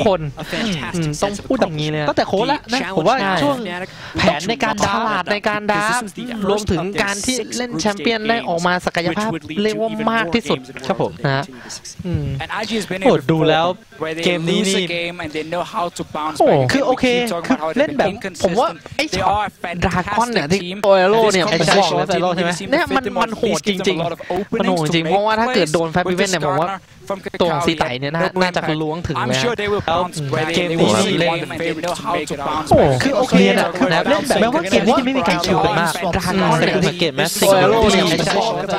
คนต้องพูดอย่างนี้เลยตั้งแต่โค้ชแล้วนะผมว่าช่วงแผนในการฉลาดในการดารวมถึงการที่เล่นแชมเปี้ยนได้ออกมาศักยภาพเรียกว่ามากที่สุดครับผมนะโหดูแล้วเกมนี้นี่โอ้คือโอเคคือเล่นแบบผมว่าไอ้ช็อตดราก้อนเนี่ยที่โอเอโร่เนี่ยไอ้ช็อตใช่ไหมเนี่ยมันโหดจริงๆมันโหดจริงเพราะว่าถ้าเกิดโดนแฟบบิเว่นเนี่ยผมว่าตัวของซีไตเนี่ยน่าจะล้วงถึงแล้วเกมนี้เล่นโอ้คือโอเคนะเล่นแบบแม้ว่าเกมนี้จะไม่มีการคิวกันมากดราก้อนเนี่ยสังเกตไหมโอเอโร่เนี่ย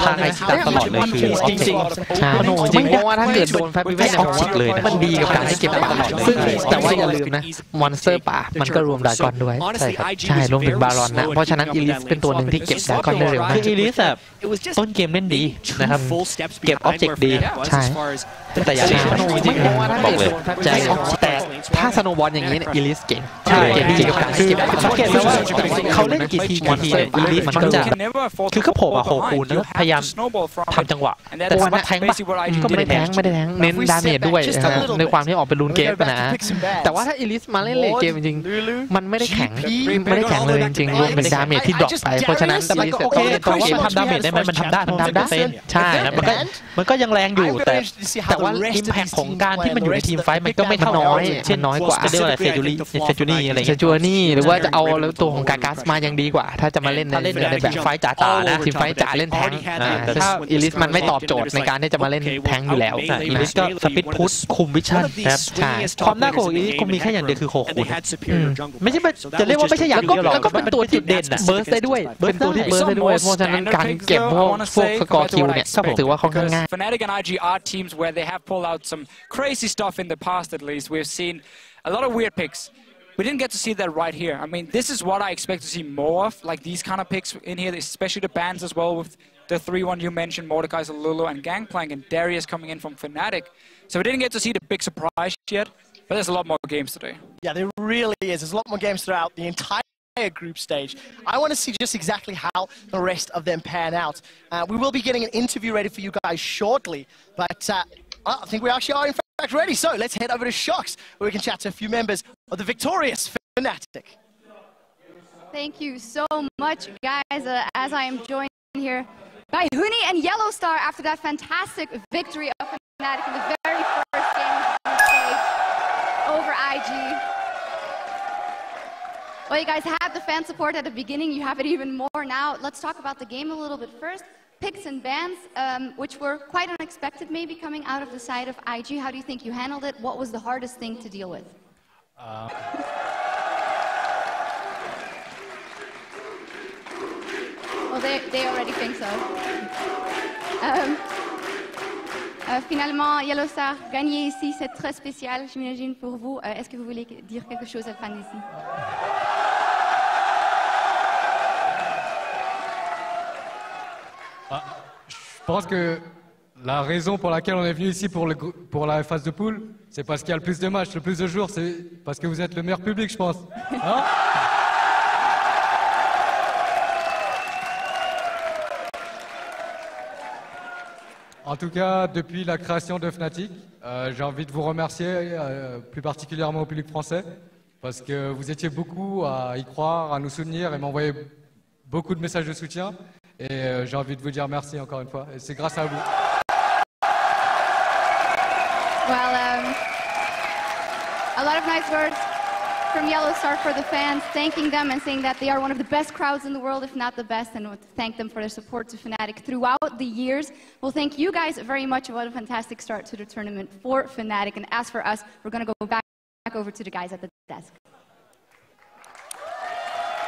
ทางไอซิตัตลอดเลยคือจริงๆมันโหดจริงเพราะว่าถ้าเกิดโดนแฟบบิเว่นเนี่ยผมว่ามันดีกับการให้เก็บป่าซึ่งแต่ว่าอย่าลืมนะมอนสเตอร์ป่ามันก็รวมดราก้อนด้วยใช่ครับใช่รวมถึงบารอนนะเพราะฉะนั้นอีลิสเป็นตัวหนึ่งที่เก็บดราก้อนได้เร็วมากคืออีลิสแบบต้นเกมเล่นดีนะครับเก็บออบเจกต์ดีใช่แต่อย่างนี้จริงๆบอกเลยแต่ถ้าสโนว์บอลอย่างนี้อีลิสเก่งใช่เก่งดีกับการเก็บสังเกตแล้วว่าเขาเล่นกี่ทีอีลิสมันก็จะคือเขาโผล่มาโคคูนแล้วพยายามทำจังหวะแต่ว่าแทงก็ไม่ได้แทงเน้นดาเมจด้วยในความที่ออกเป็นรูนเกมนะแต่ว่าถ้าอีลิสมาเล่นเลนเกมจริงๆมันไม่ได้แข็งเลยจริงๆรวมเป็นดาเมจที่ดรอปไปเพราะฉะนั้นอีลิสโอเคตัวเกมทำดาเมจได้ไหมมันทำได้ใช่มันก็ยังแรงอยู่แต่ว่าอิมแพคของการที่มันอยู่ในทีมไฟมันก็ไม่เท่าน้อยเช่นน้อยกว่าเรียกว่าอะไรเซจูนี่อะไรเซจูนี่หรือว่าจะเอาตัวของกากัสมายังดีกว่าถ้าจะมาเล่นในแบบไฟจ๋าๆนะทีมไฟจ๋าเล่นแทงถ้าอีลิสมันไม่ตอบโจทย์ในการที่จะมาเล่นแทงอยู่แล้วอีลิสก็สปิดพุชคุมวิชั่นครับใช่ความน่ากลัวของอีลิสคงมีแค่อย่างเดียวคือโคคูนไม่ใช่จะเรียกว่าไม่ใช่อย่างเดียวหรอกแล้วก็เป็นตัวจุดเด่นเบิร์สได้ด้วยเป็นตัวที่เบิร์สได้ด้วยเพราะฉะนั้นการเก็บพวกสกอร์คิวเนี่ยถือว่าค่อนข้างง่าย Fnatic and IG are teams where they have pulled out some crazy stuff in the past. At least we've seen a lot of weird picks. We didn't get to see that right here. I mean, this is what I expect to see more of, like these kind of picks in here, especially the bans as well with the 3-1 you mentioned, Mordekai's Lulu and Gangplank, and Darius coming in from Fnatic. So we didn't get to see the big surprise yet, but there's a lot more games today. Yeah, there really is. There's a lot more games throughout the entire group stage. I want to see just exactly how the rest of them pan out. We will be getting an interview ready for you guys shortly, but I think we actually are in fact ready. So let's head over to Shocks, where we can chat to a few members of the victorious Fnatic. Thank you so much, guys. As I am joined here by Huni and Yellow Star after that fantastic victory of Fnatic in the very first game of the stage over IG. Well, you guys had the fan support at the beginning. You have it even more now. Let's talk about the game a little bit first. Picks and bans, which were quite unexpected maybe coming out of the side of IG. How do you think you handled it? What was the hardest thing to deal with? Well, they already think so. Finalement, Yellow Star, gagner ici, c'est très spécial, j'imagine, pour vous. Est-ce que vous voulez dire quelque chose à la fin d'ici? Je pense que la raison pour laquelle on est venu ici pour la phase de poule, c'est parce qu'il y a le plus de matchs, le plus de jours, c'est parce que vous êtes le meilleur public, je pense. Hein? En tout cas, depuis la création de Fnatic, j'ai envie de vous remercier, plus particulièrement au public français, parce que vous étiez beaucoup à y croire, à nous soutenir et m'envoyer beaucoup de messages de soutien. Et j'ai envie de vous dire merci encore une fois. Et c'est grâce à vous. Well, a lot of nice words from Yellow Star for the fans, thanking them and saying that they are one of the best crowds in the world, if not the best, and thank them for their support to Fnatic throughout the years. Well, thank you guys very much. What a fantastic start to the tournament for Fnatic. And as for us, we're going to go back over to the guys at the desk.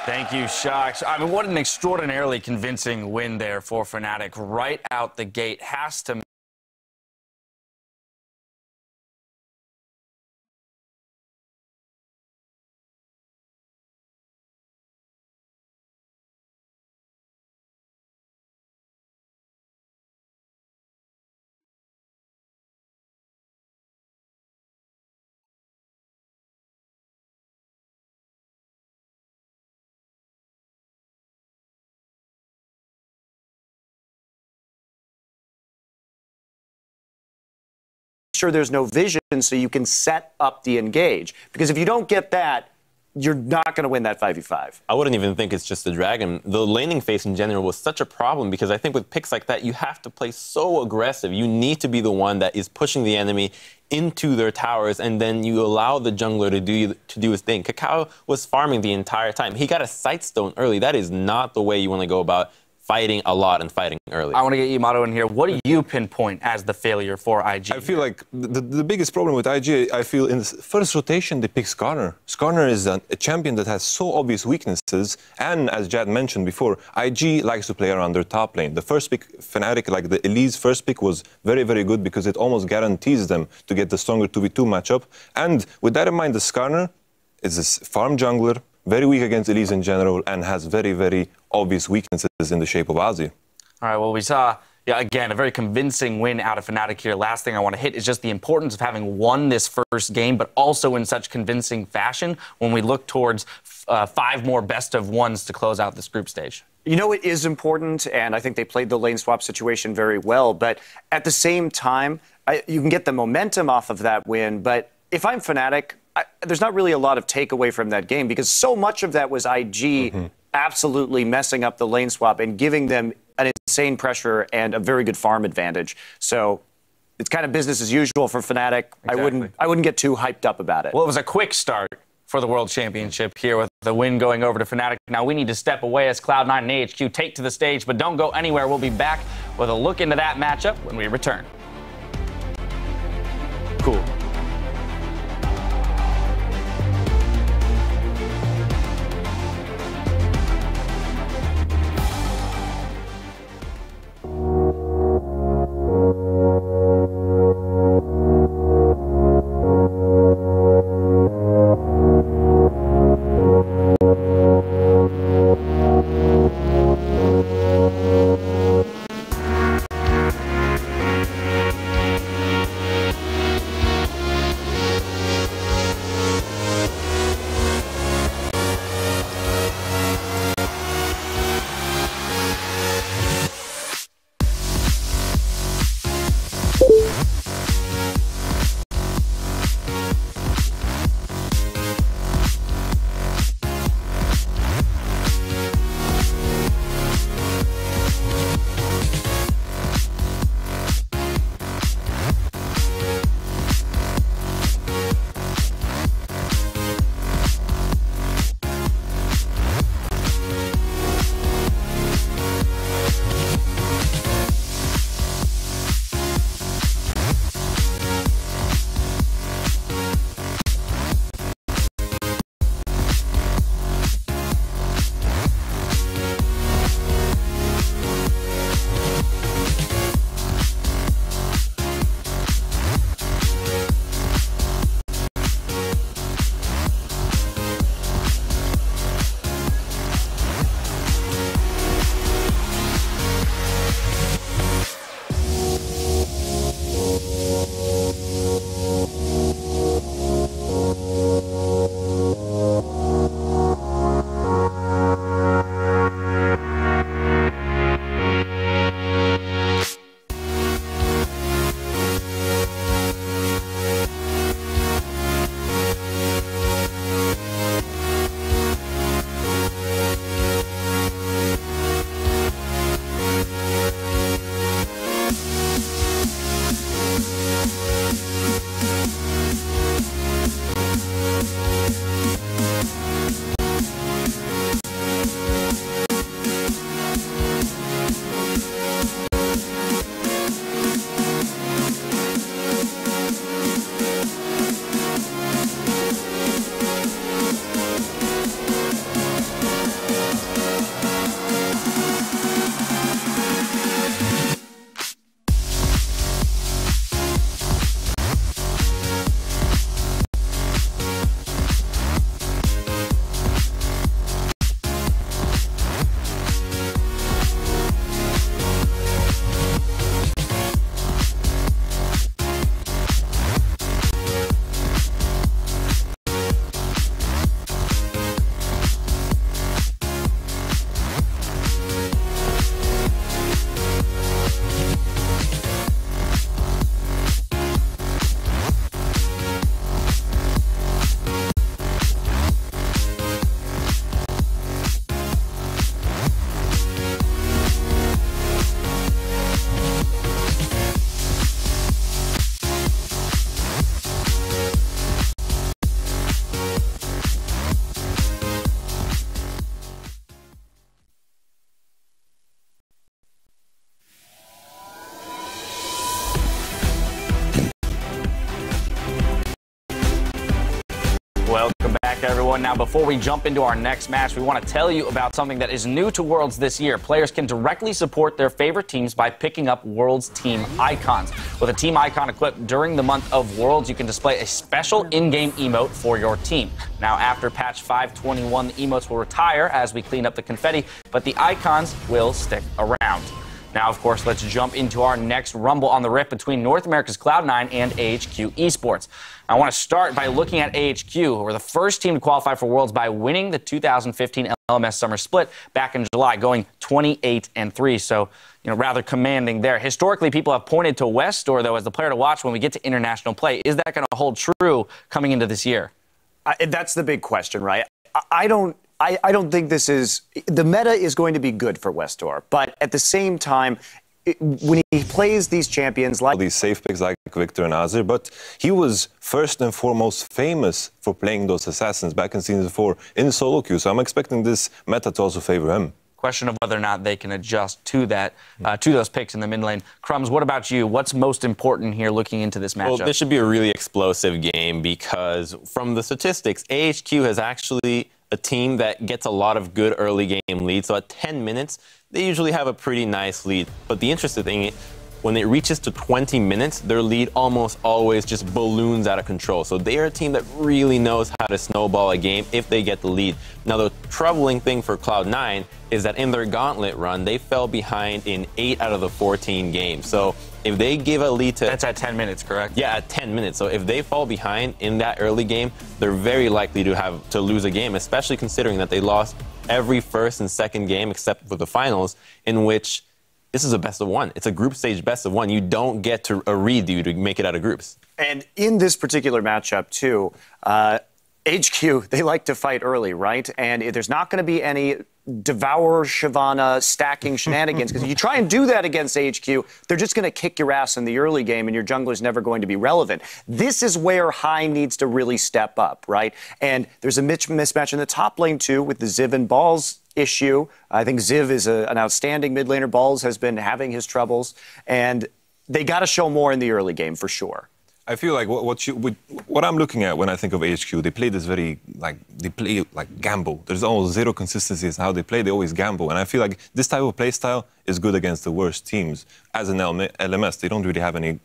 Thank you, Shocks. I mean, what an extraordinarily convincing win there for Fnatic right out the gate. Has to sure there's no vision so you can set up the engage. Because if you don't get that, you're not going to win that 5v5. I wouldn't even think it's just the Dragon. The laning phase in general was such a problem because I think with picks like that, you have to play so aggressive. You need to be the one that is pushing the enemy into their towers, and then you allow the jungler to do his thing. Kakao was farming the entire time. He got a Sightstone early. That is not the way you want to go about fighting a lot and fighting early. I want to get Yamato in here. What do you pinpoint as the failure for IG? I feel like the biggest problem with IG, I feel in the first rotation, they pick Skarner. Skarner is a champion that has so obvious weaknesses. And as Jad mentioned before, IG likes to play around their top lane. The first pick, Fnatic, like the Elise first pick was very, very good because it almost guarantees them to get the stronger 2v2 matchup. And with that in mind, the Skarner is a farm jungler, very weak against Elise in general, and has very, very obvious weaknesses in the shape of Ozzy. All right, well, we saw, again, a very convincing win out of Fnatic here. Last thing I want to hit is just the importance of having won this first game, but also in such convincing fashion when we look towards 5 more best-of-1s to close out this group stage. You know, it is important, and I think they played the lane swap situation very well, but at the same time, you can get the momentum off of that win, but if I'm Fnatic, there's not really a lot of takeaway from that game because so much of that was IG absolutely messing up the lane swap and giving them an insane pressure and a very good farm advantage. So it's kind of business as usual for Fnatic. Exactly. I wouldn't get too hyped up about it. Well, it was a quick start for the World Championship here with the win going over to Fnatic. Now we need to step away as Cloud9 and AHQ take to the stage, but don't go anywhere. We'll be back with a look into that matchup when we return. Cool. back, everyone. Now, before we jump into our next match, we want to tell you about something that is new to Worlds this year. Players can directly support their favorite teams by picking up Worlds team icons. With a team icon equipped during the month of Worlds, you can display a special in-game emote for your team. Now, after patch 5.21, the emotes will retire as we clean up the confetti, but the icons will stick around. Now, of course, let's jump into our next Rumble on the Rift between North America's Cloud9 and AHQ Esports. I want to start by looking at AHQ, who were the first team to qualify for Worlds by winning the 2015 LMS Summer Split back in July, going 28-3. So, rather commanding there. Historically, people have pointed to Westor, though, as the player to watch when we get to international play. Is that going to hold true coming into this year? That's the big question, right? I don't think this is the meta is going to be good for Westor, but at the same time, when he plays these champions like these safe picks like Victor and Azir, but he was first and foremost famous for playing those assassins back in Season 4 in solo queue, so I'm expecting this meta to also favor him. Question of whether or not they can adjust to that, to those picks in the mid lane. Crumbs, what about you? What's most important here looking into this matchup? Well, this should be a really explosive game because from the statistics, AHQ has actually a team that gets a lot of good early game leads. So at 10 minutes, they usually have a pretty nice lead. But the interesting thing is, when it reaches to 20 minutes, their lead almost always just balloons out of control. So they are a team that really knows how to snowball a game if they get the lead. Now, the troubling thing for Cloud9 is that in their gauntlet run, they fell behind in 8 out of the 14 games. So if they give a lead to... That's at 10 minutes, correct? Yeah, at 10 minutes. So if they fall behind in that early game, they're very likely to lose a game, especially considering that they lost every first and second game except for the finals, in which this is a best of one. It's a group stage best of one. You don't get to a redo to make it out of groups. And in this particular matchup, too, HQ, they like to fight early, right? And there's not going to be any Devourer, Shyvana stacking shenanigans, because if you try and do that against HQ, they're just going to kick your ass in the early game, and your jungler's never going to be relevant. This is where High needs to really step up, right? And there's a mismatch in the top lane, too, with the Ziv and Balls issue. I think Ziv is an outstanding mid laner. Balls has been having his troubles, and they got to show more in the early game for sure. I feel like what I'm looking at when I think of HQ, they play this gamble. There's almost zero consistency in how they play. They always gamble, and I feel like this type of play style is good against the worst teams. As an LMS, they don't really have any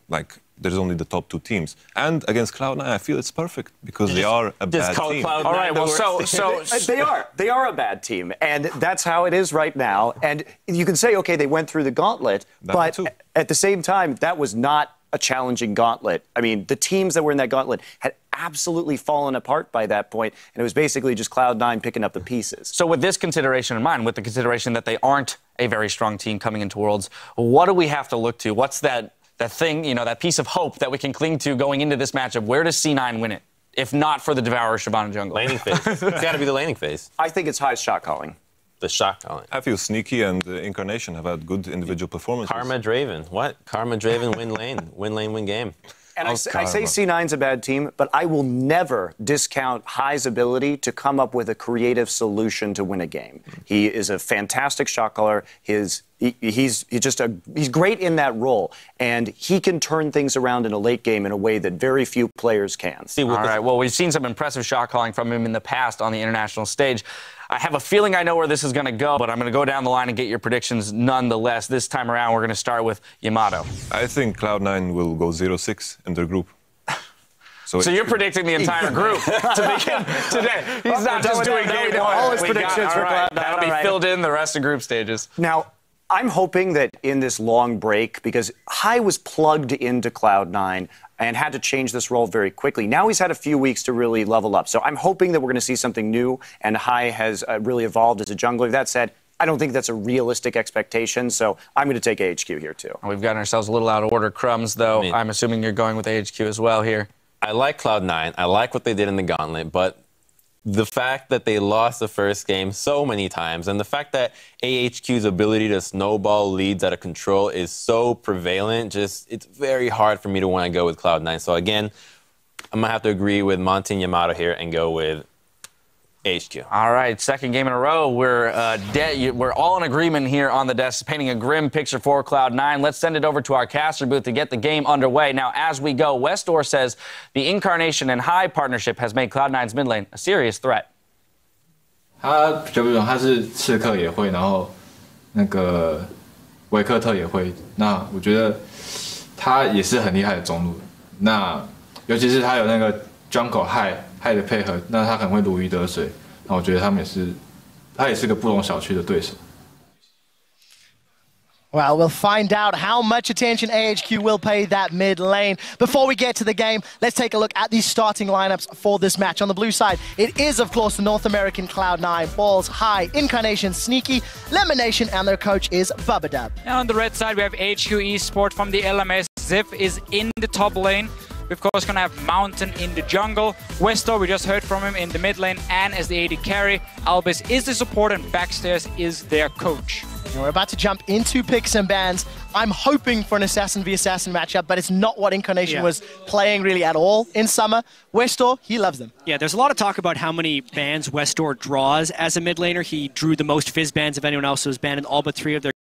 there's only the top 2 teams. And against Cloud9, I feel it's perfect because they are a bad team. All right, well, so they are a bad team, and that's how it is right now. And you can say, okay, they went through the gauntlet, but at the same time, that was not a challenging gauntlet. I mean, the teams that were in that gauntlet had absolutely fallen apart by that point, and it was basically just Cloud9 picking up the pieces. So with this consideration in mind, with the consideration that they aren't a very strong team coming into Worlds, what do we have to look to? What's that thing, that piece of hope that we can cling to going into this matchup? Where does C9 win it, if not for the Devourer Shyvana jungle? Laning phase. It's got to be the laning phase. I think it's High's shot calling. The shot calling. I feel Sneaky and Incarnation have had good individual performances. Karma Draven. What? Karma Draven win lane. Win lane, win game. And I say C9's a bad team, but I will never discount High's ability to come up with a creative solution to win a game. He is a fantastic shot caller. He's great in that role, and he can turn things around in a late game in a way that very few players can. All right, well, we've seen some impressive shot calling from him in the past on the international stage. I have a feeling I know where this is going to go, but I'm going to go down the line and get your predictions nonetheless. This time around, we're going to start with Yamato. I think Cloud9 will go 0-6 in their group. So you're predicting the entire group to begin today. He's not just doing game one. All his predictions for Cloud9. That'll be filled in the rest of group stages. Now, I'm hoping that in this long break, because High was plugged into Cloud9 and had to change this role very quickly. Now he's had a few weeks to really level up. So I'm hoping that we're going to see something new, and High has really evolved as a jungler. That said, I don't think that's a realistic expectation, so I'm going to take AHQ here, too. We've gotten ourselves a little out of order. Crumbs, though, I'm assuming you're going with AHQ as well here. I like Cloud9. I like what they did in the gauntlet, but the fact that they lost the first game so many times, and the fact that AHQ's ability to snowball leads out of control is so prevalent, it's very hard for me to want to go with Cloud9. So again, I'm going to have to agree with Monty and Yamato here and go with AHQ. All right, second game in a row. We're all in agreement here on the desk, painting a grim picture for Cloud9. Let's send it over to our caster booth to get the game underway. Now, as we go, Westor says the Incarnation and High partnership has made Cloud9's mid lane a serious threat. 他比较不同，他是刺客也会，然后那个维克特也会。那我觉得他也是很厉害的中路。那尤其是他有那个 Jungle High 的配合，那他可能会如鱼得水。那我觉得他也是个不容小觑的对手。 Well, we'll find out how much attention AHQ will pay that mid lane. Before we get to the game, let's take a look at the starting lineups for this match. On the blue side, it is, of course, the North American Cloud9, Balls, High, Incarnation, Sneaky, Lemonation, and their coach is Bubadub. And on the red side, we have HQ Esport from the LMS. Ziv is in the top lane. We're, of course, going to have Mountain in the jungle. Westor, we just heard from him in the mid lane and as the AD carry. Albus is the support and Backstairs is their coach. And we're about to jump into picks and bans. I'm hoping for an Assassin v Assassin matchup, but it's not what Incarnation was playing really at all in summer. Westor, he loves them. Yeah, there's a lot of talk about how many bans Westor draws as a mid laner. He drew the most Fizz bans of anyone else who was banned in all but 3 of their